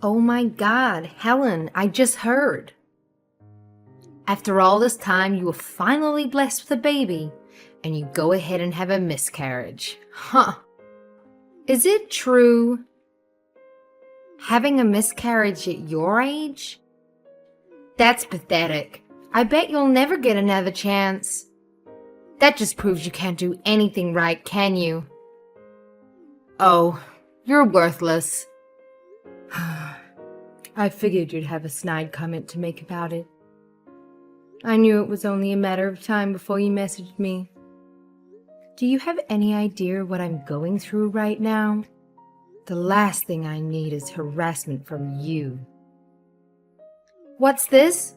Oh my God, Helen, I just heard. After all this time, you were finally blessed with a baby, and you go ahead and have a miscarriage. Huh. Is it true? Having a miscarriage at your age? That's pathetic. I bet you'll never get another chance. That just proves you can't do anything right, can you? Oh, you're worthless. I figured you'd have a snide comment to make about it. I knew it was only a matter of time before you messaged me. Do you have any idea what I'm going through right now? The last thing I need is harassment from you. What's this?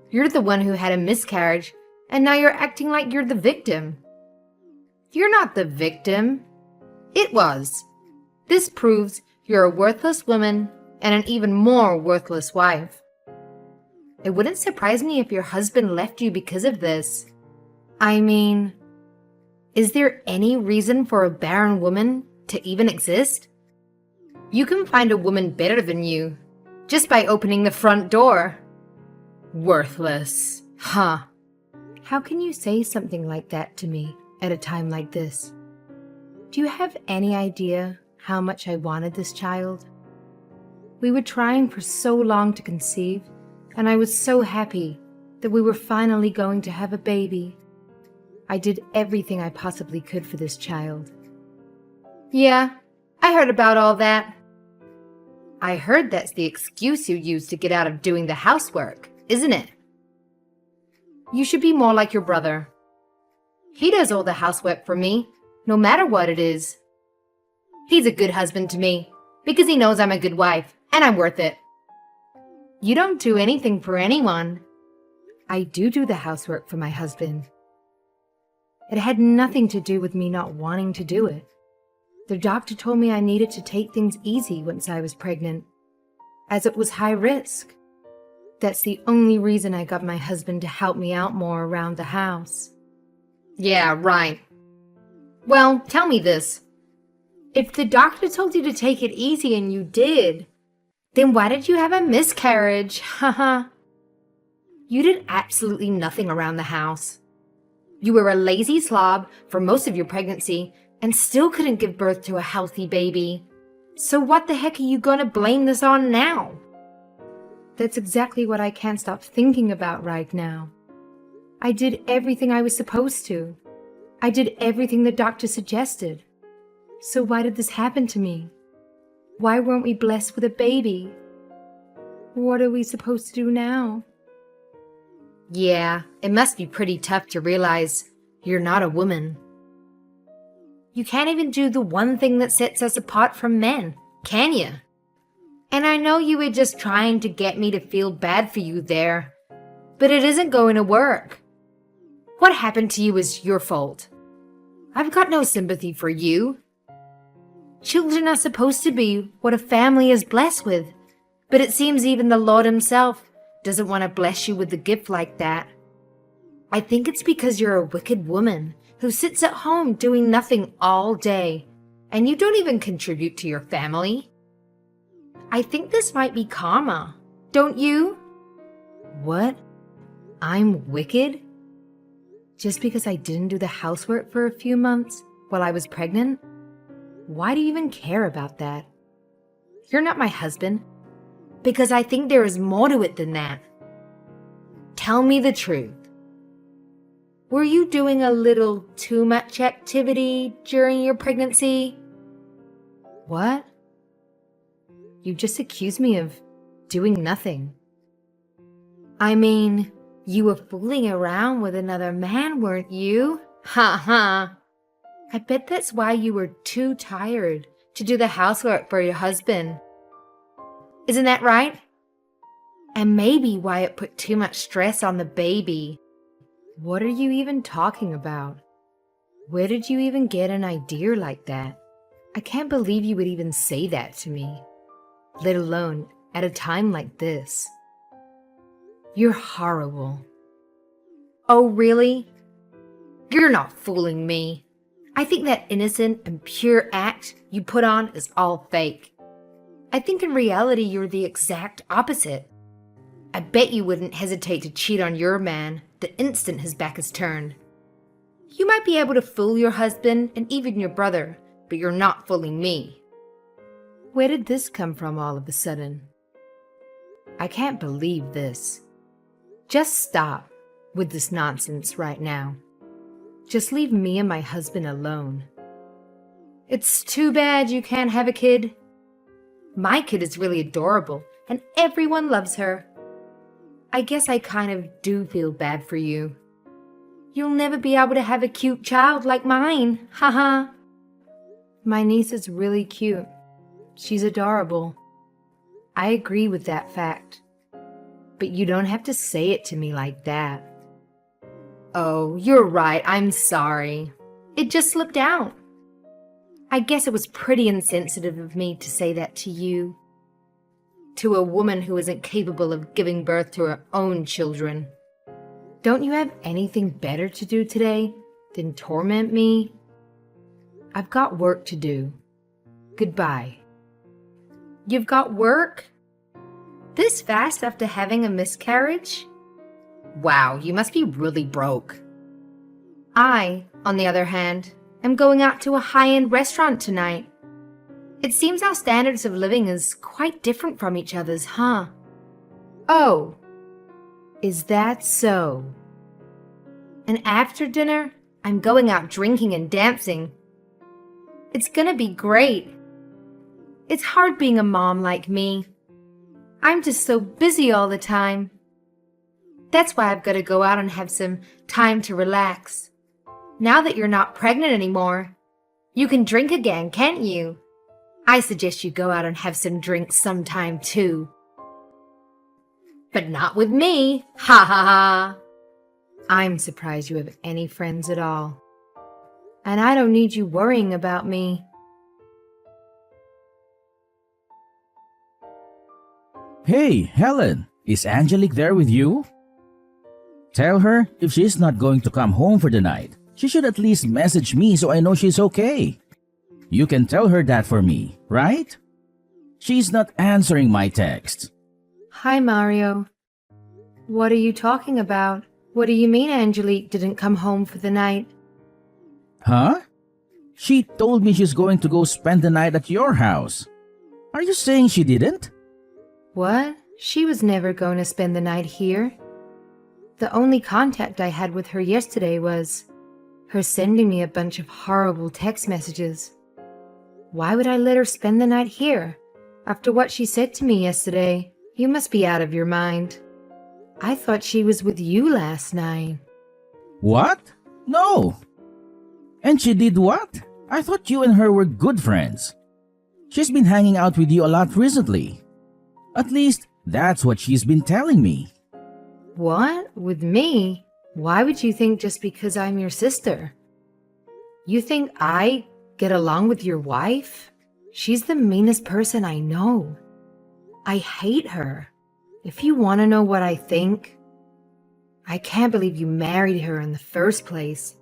You're the one who had a miscarriage, and now you're acting like you're the victim. You're not the victim. It was. This proves you're a worthless woman and an even more worthless wife. It wouldn't surprise me if your husband left you because of this. I mean, is there any reason for a barren woman to even exist? You can find a woman better than you just by opening the front door. Worthless. Huh. How can you say something like that to me at a time like this? Do you have any idea how much I wanted this child? We were trying for so long to conceive, and I was so happy that we were finally going to have a baby. I did everything I possibly could for this child. Yeah, I heard about all that. I heard that's the excuse you use to get out of doing the housework, isn't it? You should be more like your brother. He does all the housework for me, no matter what it is. He's a good husband to me because he knows I'm a good wife and I'm worth it. You don't do anything for anyone. I do the housework for my husband. It had nothing to do with me not wanting to do it. The doctor told me I needed to take things easy once I was pregnant, as it was high risk. That's the only reason I got my husband to help me out more around the house. Yeah, right. Well, tell me this. If the doctor told you to take it easy and you did, then why did you have a miscarriage? Haha. You did absolutely nothing around the house. You were a lazy slob for most of your pregnancy and still couldn't give birth to a healthy baby. So what the heck are you going to blame this on now? That's exactly what I can't stop thinking about right now. I did everything I was supposed to. I did everything the doctor suggested. So why did this happen to me? Why weren't we blessed with a baby? What are we supposed to do now? Yeah, it must be pretty tough to realize you're not a woman. You can't even do the one thing that sets us apart from men, can you? And I know you were just trying to get me to feel bad for you there, but it isn't going to work. What happened to you is your fault. I've got no sympathy for you. Children are supposed to be what a family is blessed with, but it seems even the Lord himself doesn't want to bless you with a gift like that. I think it's because you're a wicked woman who sits at home doing nothing all day, and you don't even contribute to your family. I think this might be karma, don't you? What? I'm wicked? Just because I didn't do the housework for a few months while I was pregnant? Why do you even care about that? You're not my husband, because I think there is more to it than that. Tell me the truth. Were you doing a little too much activity during your pregnancy? What? You just accused me of doing nothing. I mean, you were fooling around with another man, weren't you? Ha ha. I bet that's why you were too tired to do the housework for your husband. Isn't that right? And maybe why it put too much stress on the baby. What are you even talking about? Where did you even get an idea like that? I can't believe you would even say that to me, let alone at a time like this. You're horrible. Oh, really? You're not fooling me. I think that innocent and pure act you put on is all fake. I think in reality you're the exact opposite. I bet you wouldn't hesitate to cheat on your man the instant his back is turned. You might be able to fool your husband and even your brother, but you're not fooling me. Where did this come from all of a sudden? I can't believe this. Just stop with this nonsense right now. Just leave me and my husband alone. It's too bad you can't have a kid. My kid is really adorable, and everyone loves her. I guess I kind of do feel bad for you. You'll never be able to have a cute child like mine, haha. My niece is really cute. She's adorable. I agree with that fact. But you don't have to say it to me like that. Oh, you're right, I'm sorry. It just slipped out. I guess it was pretty insensitive of me to say that to you. To a woman who isn't capable of giving birth to her own children. Don't you have anything better to do today than torment me? I've got work to do. Goodbye. You've got work? This fast after having a miscarriage? Wow, you must be really broke. I, on the other hand, am going out to a high-end restaurant tonight. It seems our standards of living is quite different from each other's, huh? Oh, is that so? And after dinner, I'm going out drinking and dancing. It's gonna be great. It's hard being a mom like me. I'm just so busy all the time. That's why I've got to go out and have some time to relax. Now that you're not pregnant anymore, you can drink again, can't you? I suggest you go out and have some drinks sometime too. But not with me, ha ha ha. I'm surprised you have any friends at all. And I don't need you worrying about me. Hey, Helen, is Angelique there with you? Tell her if she's not going to come home for the night, she should at least message me so I know she's okay. You can tell her that for me, right? She's not answering my text. Hi, Mario. What are you talking about? What do you mean Angelique didn't come home for the night? Huh? She told me she's going to go spend the night at your house. Are you saying she didn't? What? She was never going to spend the night here. The only contact I had with her yesterday was her sending me a bunch of horrible text messages. Why would I let her spend the night here? After what she said to me yesterday, you must be out of your mind. I thought she was with you last night. What? No. And she did what? I thought you and her were good friends. She's been hanging out with you a lot recently. At least, that's what she's been telling me. What? With me? Why would you think just because I'm your sister? You think I get along with your wife? She's the meanest person I know. I hate her. If you want to know what I think, I can't believe you married her in the first place.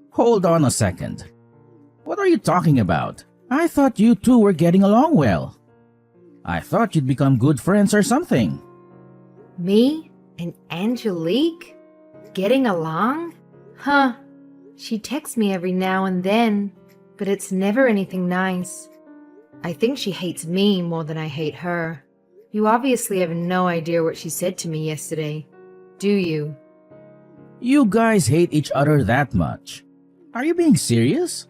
Hold on a second. What are you talking about? I thought you two were getting along well. I thought you'd become good friends or something. Me and Angelique? Getting along? Huh. She texts me every now and then, but it's never anything nice. I think she hates me more than I hate her. You obviously have no idea what she said to me yesterday, do you? You guys hate each other that much. Are you being serious?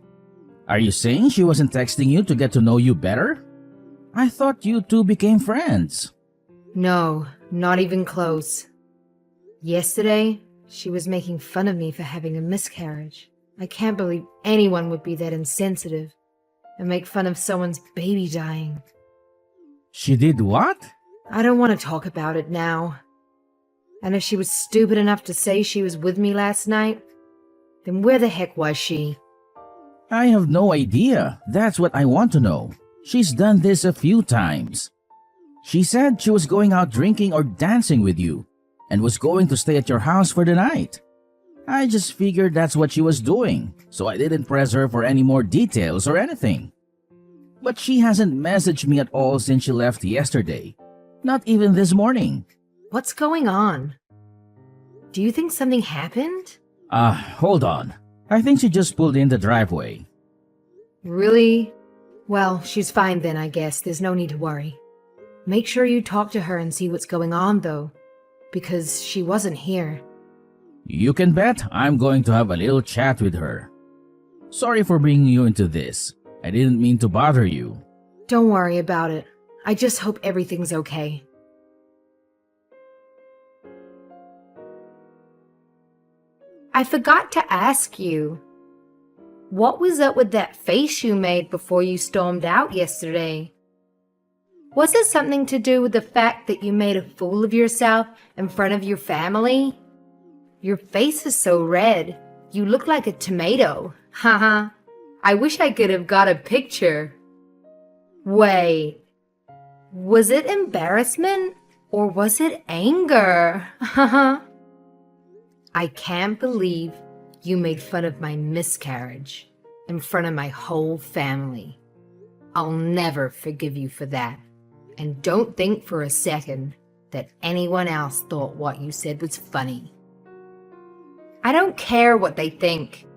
Are you saying she wasn't texting you to get to know you better? I thought you two became friends. No, not even close. Yesterday, she was making fun of me for having a miscarriage. I can't believe anyone would be that insensitive and make fun of someone's baby dying. She did what? I don't want to talk about it now. And if she was stupid enough to say she was with me last night, then where the heck was she? I have no idea. That's what I want to know. She's done this a few times. She said she was going out drinking or dancing with you and was going to stay at your house for the night. I just figured that's what she was doing, so I didn't press her for any more details or anything. But she hasn't messaged me at all since she left yesterday. Not even this morning. What's going on? Do you think something happened? Hold on. I think she just pulled in the driveway. Really? Well, she's fine then, I guess. There's no need to worry. Make sure you talk to her and see what's going on, though, because she wasn't here. You can bet I'm going to have a little chat with her. Sorry for bringing you into this. I didn't mean to bother you. Don't worry about it. I just hope everything's okay. I forgot to ask you. What was up with that face you made before you stormed out yesterday? Was it something to do with the fact that you made a fool of yourself in front of your family? Your face is so red. You look like a tomato. Haha. I wish I could have got a picture. Wait. Was it embarrassment or was it anger? Haha. I can't believe you made fun of my miscarriage in front of my whole family. I'll never forgive you for that. And don't think for a second that anyone else thought what you said was funny. I don't care what they think.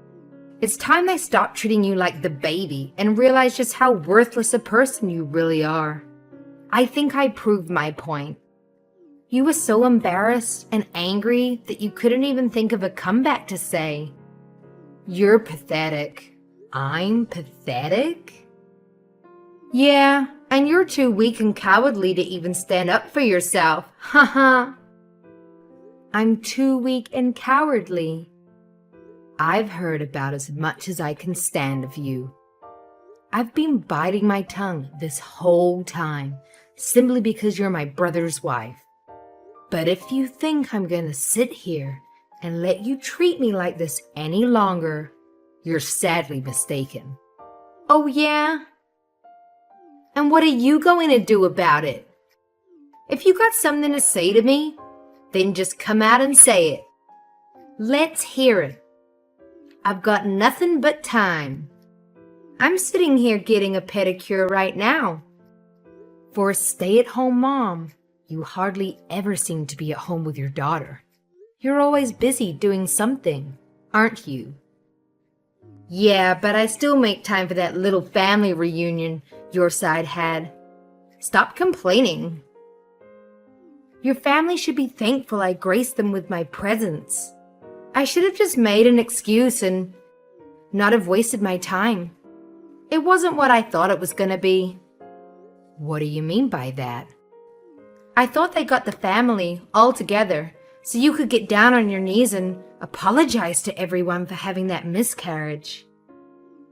It's time I stopped treating you like the baby and realized just how worthless a person you really are. I think I proved my point. You were so embarrassed and angry that you couldn't even think of a comeback to say. You're pathetic. I'm pathetic? Yeah, and you're too weak and cowardly to even stand up for yourself. Haha. I'm too weak and cowardly. I've heard about as much as I can stand of you. I've been biting my tongue this whole time, simply because you're my brother's wife. But if you think I'm gonna sit here and let you treat me like this any longer, you're sadly mistaken. Oh yeah? And what are you going to do about it? If you got something to say to me, then just come out and say it. Let's hear it. I've got nothing but time. I'm sitting here getting a pedicure right now. For a stay-at-home mom, you hardly ever seem to be at home with your daughter. You're always busy doing something, aren't you? Yeah, but I still make time for that little family reunion your side had. Stop complaining. Your family should be thankful I graced them with my presence. I should have just made an excuse and not have wasted my time. It wasn't what I thought it was gonna be. What do you mean by that? I thought they got the family all together so you could get down on your knees and apologize to everyone for having that miscarriage.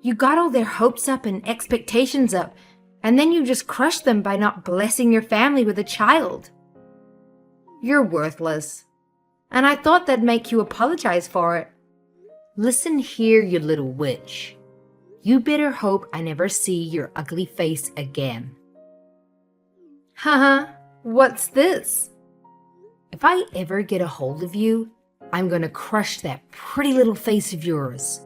You got all their hopes up and expectations up, and then you just crushed them by not blessing your family with a child. You're worthless, and I thought that'd make you apologize for it. Listen here, you little witch. You better hope I never see your ugly face again. Haha, what's this? If I ever get a hold of you, I'm gonna crush that pretty little face of yours.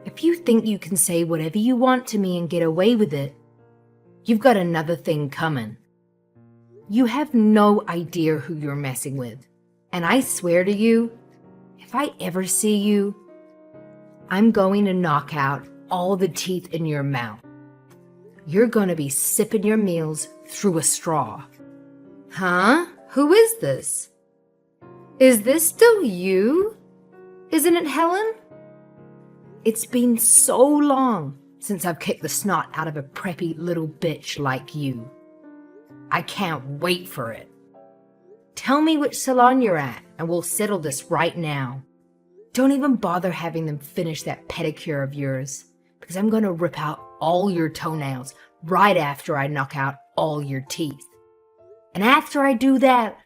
If you think you can say whatever you want to me and get away with it, you've got another thing coming. You have no idea who you're messing with, and I swear to you, if I ever see you, I'm going to knock out all the teeth in your mouth. You're gonna be sipping your meals through a straw. Huh? Who is this? Is this still you? Isn't it Helen? It's been so long since I've kicked the snot out of a preppy little bitch like you. I can't wait for it. Tell me which salon you're at and we'll settle this right now. Don't even bother having them finish that pedicure of yours, because I'm gonna rip out all your toenails right after I knock out all your teeth. And after I do that,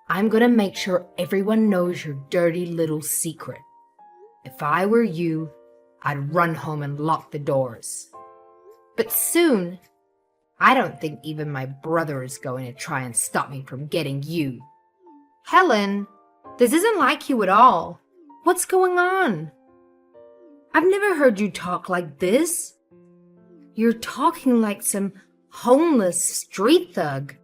I'm gonna make sure everyone knows your dirty little secret. If I were you, I'd run home and lock the doors. But soon, I don't think even my brother is going to try and stop me from getting you. Helen, this isn't like you at all. What's going on? I've never heard you talk like this. You're talking like some homeless street thug.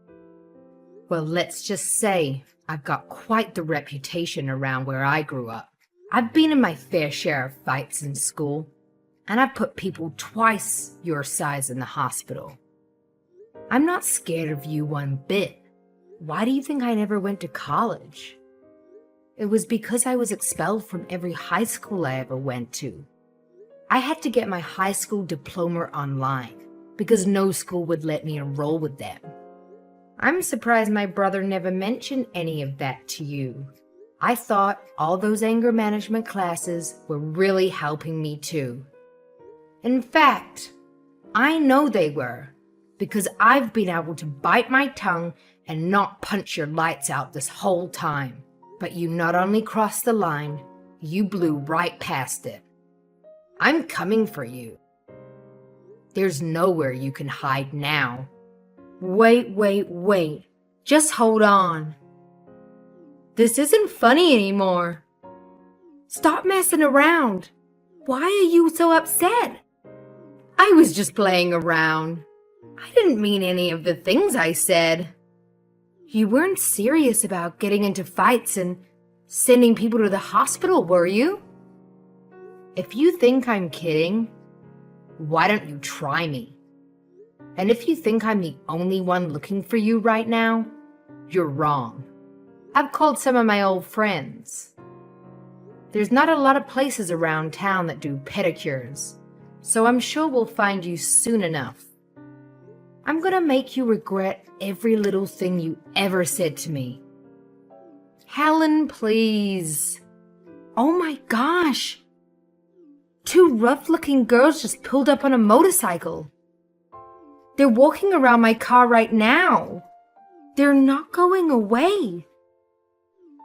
Well, let's just say I've got quite the reputation around where I grew up. I've been in my fair share of fights in school, and I've put people twice your size in the hospital. I'm not scared of you one bit. Why do you think I never went to college? It was because I was expelled from every high school I ever went to. I had to get my high school diploma online because no school would let me enroll with them. I'm surprised my brother never mentioned any of that to you. I thought all those anger management classes were really helping me too. In fact, I know they were because I've been able to bite my tongue and not punch your lights out this whole time. But you not only crossed the line, you blew right past it. I'm coming for you. There's nowhere you can hide now. Wait. Just hold on. This isn't funny anymore. Stop messing around. Why are you so upset? I was just playing around. I didn't mean any of the things I said. You weren't serious about getting into fights and sending people to the hospital, were you? If you think I'm kidding, why don't you try me? And if you think I'm the only one looking for you right now, you're wrong. I've called some of my old friends. There's not a lot of places around town that do pedicures, so I'm sure we'll find you soon enough. I'm gonna make you regret every little thing you ever said to me. Helen, please. Oh my gosh. 2 rough-looking girls just pulled up on a motorcycle. They're walking around my car right now. They're not going away.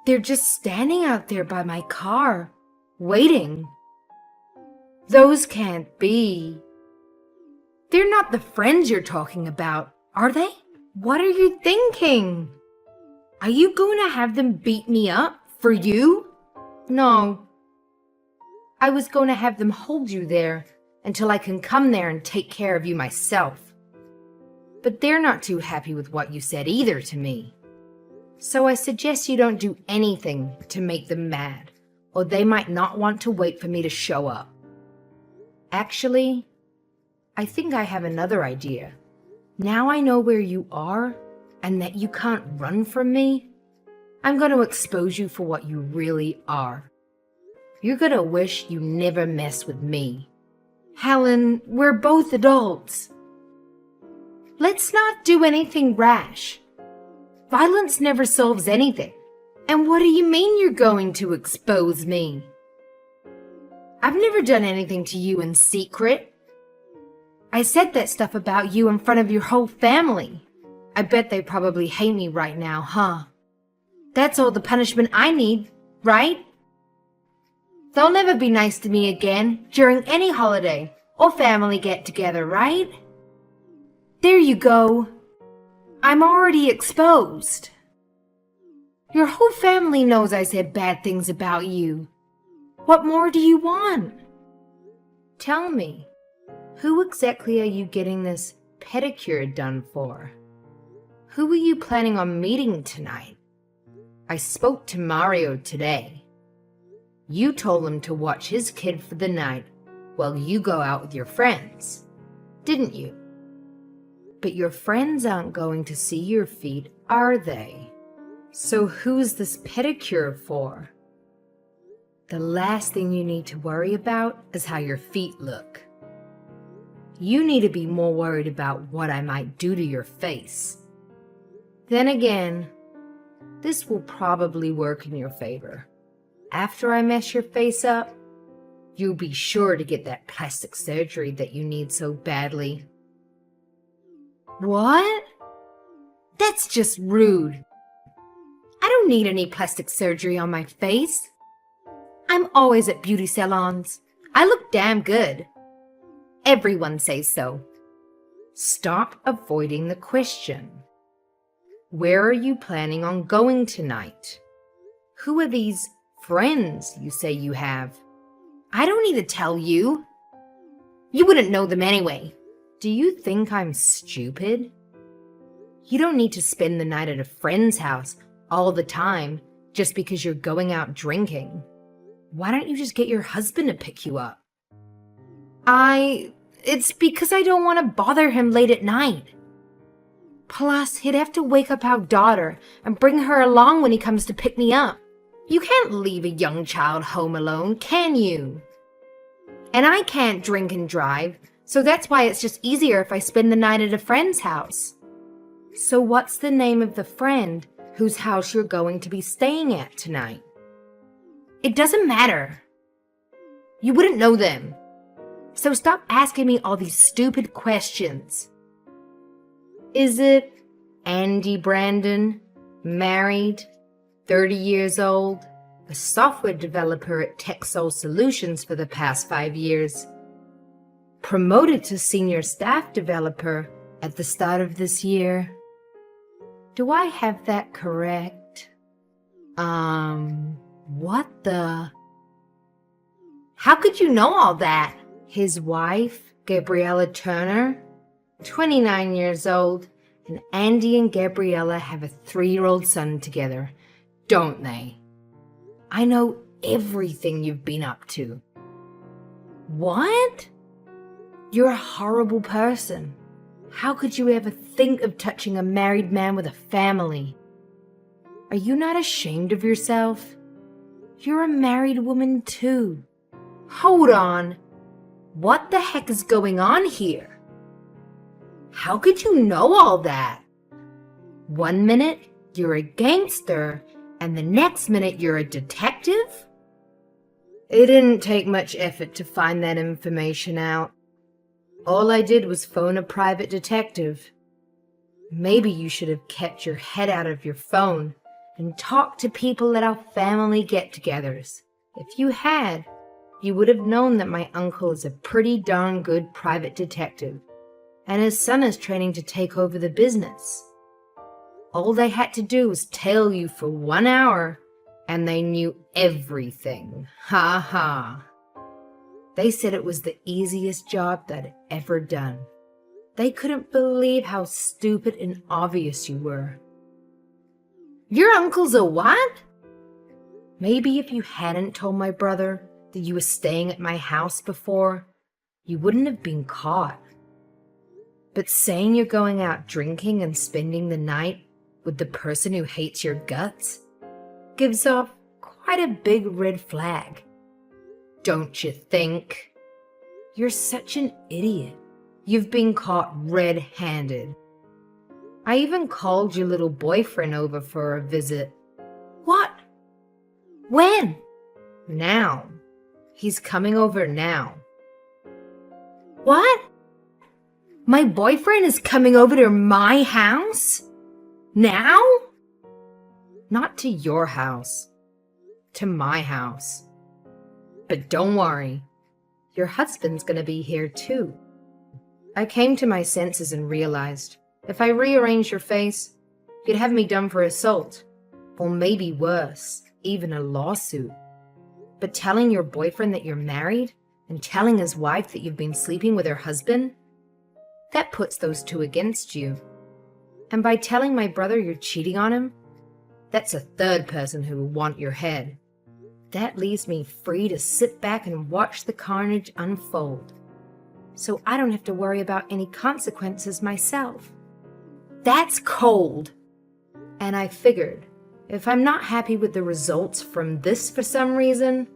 They're just standing out there by my car, waiting. Those can't be. They're not the friends you're talking about, are they? What are you thinking? Are you going to have them beat me up for you? No. I was going to have them hold you there until I can come there and take care of you myself. But they're not too happy with what you said either to me. So I suggest you don't do anything to make them mad, or they might not want to wait for me to show up. Actually, I think I have another idea. Now I know where you are and that you can't run from me. I'm going to expose you for what you really are. You're going to wish you never messed with me. Helen, we're both adults. Let's not do anything rash. Violence never solves anything. And what do you mean you're going to expose me? I've never done anything to you in secret. I said that stuff about you in front of your whole family. I bet they probably hate me right now, huh? That's all the punishment I need, right? They'll never be nice to me again during any holiday or family get-together, right? There you go. I'm already exposed. Your whole family knows I said bad things about you. What more do you want? Tell me, who exactly are you getting this pedicure done for? Who are you planning on meeting tonight? I spoke to Mario today. You told him to watch his kid for the night while you go out with your friends, didn't you? But your friends aren't going to see your feet, are they? So who's this pedicure for? The last thing you need to worry about is how your feet look. You need to be more worried about what I might do to your face. Then again, this will probably work in your favor. After I mess your face up, you'll be sure to get that plastic surgery that you need so badly. What? That's just rude. I don't need any plastic surgery on my face. I'm always at beauty salons. I look damn good. Everyone says so. Stop avoiding the question. Where are you planning on going tonight? Who are these friends you say you have? I don't need to tell you. You wouldn't know them anyway. Do you think I'm stupid? You don't need to spend the night at a friend's house all the time just because you're going out drinking. Why don't you just get your husband to pick you up? It's because I don't want to bother him late at night. Plus, he'd have to wake up our daughter and bring her along when he comes to pick me up. You can't leave a young child home alone, can you? And I can't drink and drive, so that's why it's just easier if I spend the night at a friend's house. So what's the name of the friend whose house you're going to be staying at tonight? It doesn't matter. You wouldn't know them. So stop asking me all these stupid questions. Is it Andy Brandon, married, 30 years old, a software developer at TechSol Solutions for the past 5 years, promoted to senior staff developer at the start of this year? Do I have that correct? What the? How could you know all that? His wife, Gabriella Turner, 29 years old, and Andy and Gabriella have a 3-year-old son together, don't they? I know everything you've been up to. What? You're a horrible person. How could you ever think of touching a married man with a family? Are you not ashamed of yourself? You're a married woman too. Hold on. What the heck is going on here? How could you know all that? 1 minute, you're a gangster, and the next minute you're a detective? It didn't take much effort to find that information out. All I did was phone a private detective. Maybe you should have kept your head out of your phone and talked to people at our family get-togethers. If you had, you would have known that my uncle is a pretty darn good private detective, and his son is training to take over the business. All they had to do was tail you for 1 hour, and they knew everything. Ha ha. They said it was the easiest job they'd ever done. They couldn't believe how stupid and obvious you were. Your uncle's a what? Maybe if you hadn't told my brother that you were staying at my house before, you wouldn't have been caught. But saying you're going out drinking and spending the night with the person who hates your guts gives off quite a big red flag. Don't you think? You're such an idiot. You've been caught red-handed. I even called your little boyfriend over for a visit. What? When? Now. He's coming over now. What? My boyfriend is coming over to my house? Now? Not to your house. To my house. But don't worry. Your husband's gonna be here too. I came to my senses and realized if I rearranged your face, you'd have me done for assault. Or maybe worse, even a lawsuit. But telling your boyfriend that you're married and telling his wife that you've been sleeping with her husband, that puts those two against you. And by telling my brother you're cheating on him, that's a third person who will want your head. That leaves me free to sit back and watch the carnage unfold. So I don't have to worry about any consequences myself. That's cold. And I figured, if I'm not happy with the results from this for some reason,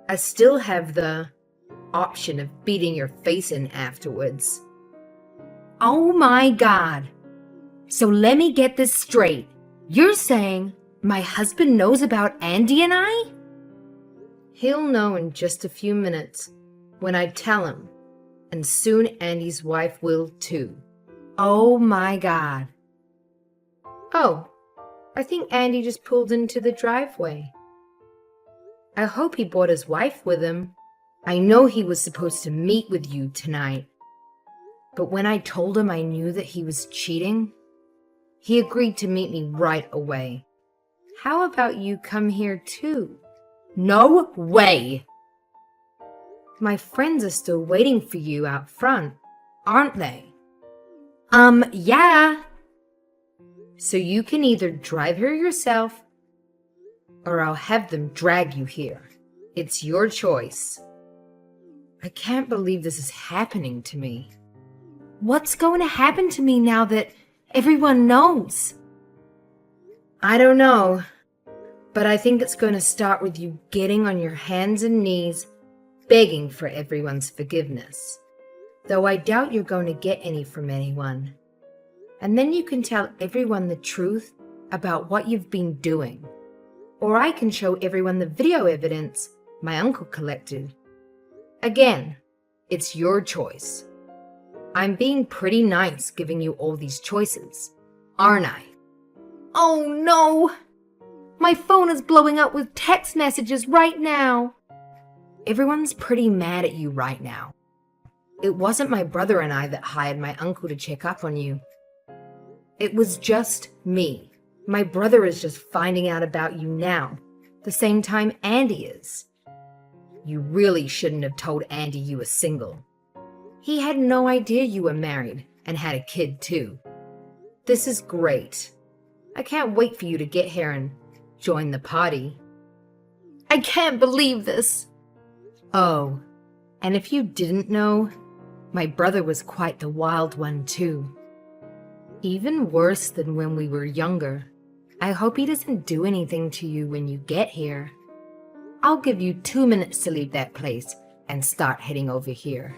I still have the option of beating your face in afterwards. Oh my God. So let me get this straight. You're saying my husband knows about Andy and I? He'll know in just a few minutes when I tell him, and soon Andy's wife will too. Oh my God. Oh, I think Andy just pulled into the driveway. I hope he brought his wife with him. I know he was supposed to meet with you tonight. But when I told him I knew that he was cheating, he agreed to meet me right away. How about you come here too? No way! My friends are still waiting for you out front. aren't they? Yeah. So you can either drive here yourself, or I'll have them drag you here. It's your choice. I can't believe this is happening to me. What's going to happen to me now that everyone knows? I don't know, but I think it's going to start with you getting on your hands and knees, begging for everyone's forgiveness. Though I doubt you're going to get any from anyone. And then you can tell everyone the truth about what you've been doing. Or I can show everyone the video evidence my uncle collected. Again, it's your choice. I'm being pretty nice giving you all these choices, aren't I? Oh no! My phone is blowing up with text messages right now. Everyone's pretty mad at you right now. It wasn't my brother and I that hired my uncle to check up on you. It was just me. My brother is just finding out about you now, the same time Andy is. You really shouldn't have told Andy you were single. He had no idea you were married and had a kid too. This is great. I can't wait for you to get here and join the party. I can't believe this. Oh, and if you didn't know, my brother was quite the wild one too. Even worse than when we were younger. I hope he doesn't do anything to you when you get here. I'll give you 2 minutes to leave that place and start heading over here.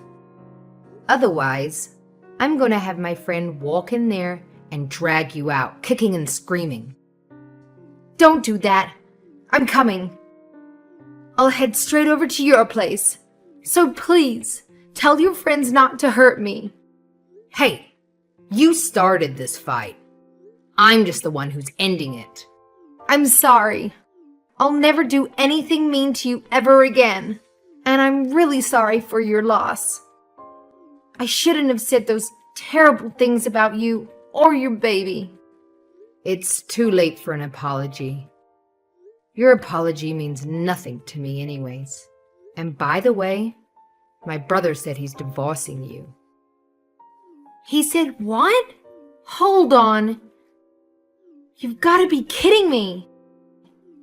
Otherwise, I'm going to have my friend walk in there and drag you out, kicking and screaming. Don't do that. I'm coming. I'll head straight over to your place. So please, tell your friends not to hurt me. Hey, you started this fight. I'm just the one who's ending it. I'm sorry. I'll never do anything mean to you ever again. And I'm really sorry for your loss. I shouldn't have said those terrible things about you or your baby. It's too late for an apology. Your apology means nothing to me anyways. And by the way, my brother said he's divorcing you. He said what? Hold on. You've got to be kidding me.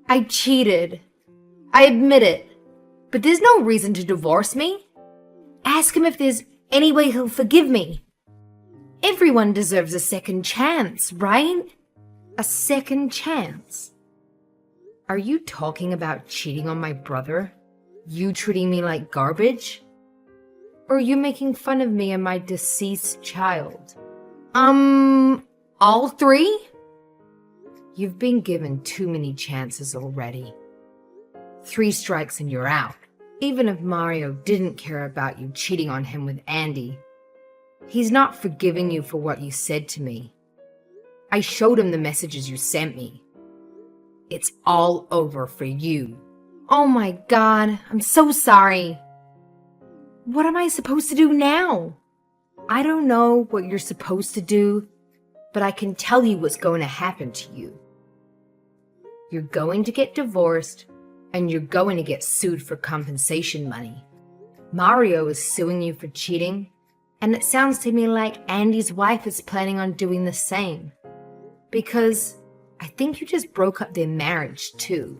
I cheated. I admit it. But there's no reason to divorce me. Ask him if there's any way he'll forgive me. Everyone deserves a second chance, right? A second chance. Are you talking about cheating on my brother? You treating me like garbage? Or are you making fun of me and my deceased child? All three? You've been given too many chances already. 3 strikes and you're out. Even if Mario didn't care about you cheating on him with Andy, he's not forgiving you for what you said to me. I showed him the messages you sent me. It's all over for you. Oh my God, I'm so sorry. What am I supposed to do now? I don't know what you're supposed to do, but I can tell you what's going to happen to you. You're going to get divorced, and you're going to get sued for compensation money. Mario is suing you for cheating, and it sounds to me like Andy's wife is planning on doing the same. Because I think you just broke up their marriage too.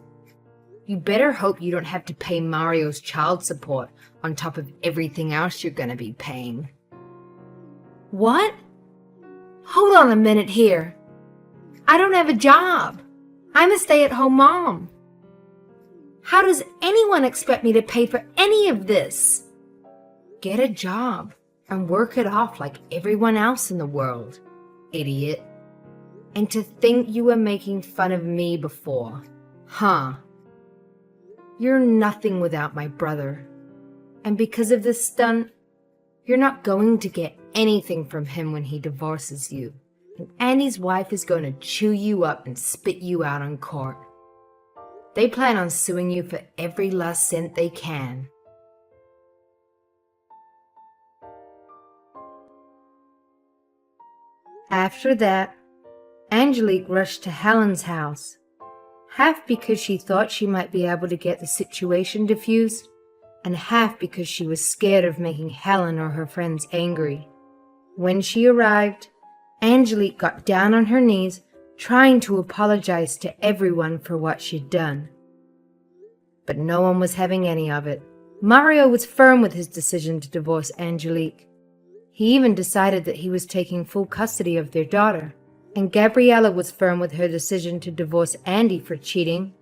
You better hope you don't have to pay Mario's child support on top of everything else you're going to be paying. What? Hold on a minute here. I don't have a job. I'm a stay-at-home mom. How does anyone expect me to pay for any of this? Get a job and work it off like everyone else in the world, idiot. And to think you were making fun of me before, huh? You're nothing without my brother. And because of this stunt, you're not going to get anything from him when he divorces you. And Andy's wife is going to chew you up and spit you out on court. They plan on suing you for every last cent they can. After that, Angelique rushed to Helen's house, half because she thought she might be able to get the situation diffused, and half because she was scared of making Helen or her friends angry. When she arrived, Angelique got down on her knees, trying to apologize to everyone for what she'd done. But no one was having any of it. Mario was firm with his decision to divorce Angelique. He even decided that he was taking full custody of their daughter. And Gabriella was firm with her decision to divorce Andy for cheating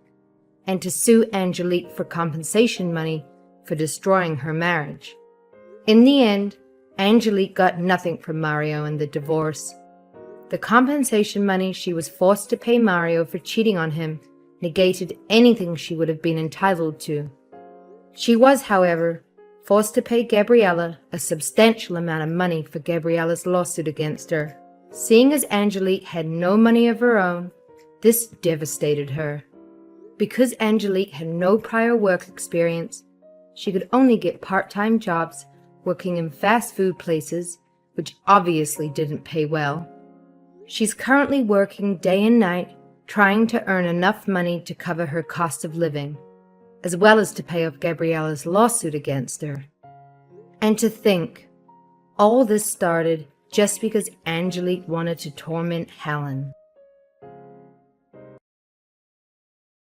and to sue Angelique for compensation money for destroying her marriage. In the end, Angelique got nothing from Mario in the divorce. The compensation money she was forced to pay Mario for cheating on him negated anything she would have been entitled to. She was, however, forced to pay Gabriella a substantial amount of money for Gabriella's lawsuit against her. Seeing as Angelique had no money of her own, this devastated her. Because Angelique had no prior work experience, she could only get part-time jobs working in fast food places, which obviously didn't pay well. She's currently working day and night, trying to earn enough money to cover her cost of living, as well as to pay off Gabriella's lawsuit against her. And to think, all this started just because Angelique wanted to torment Helen.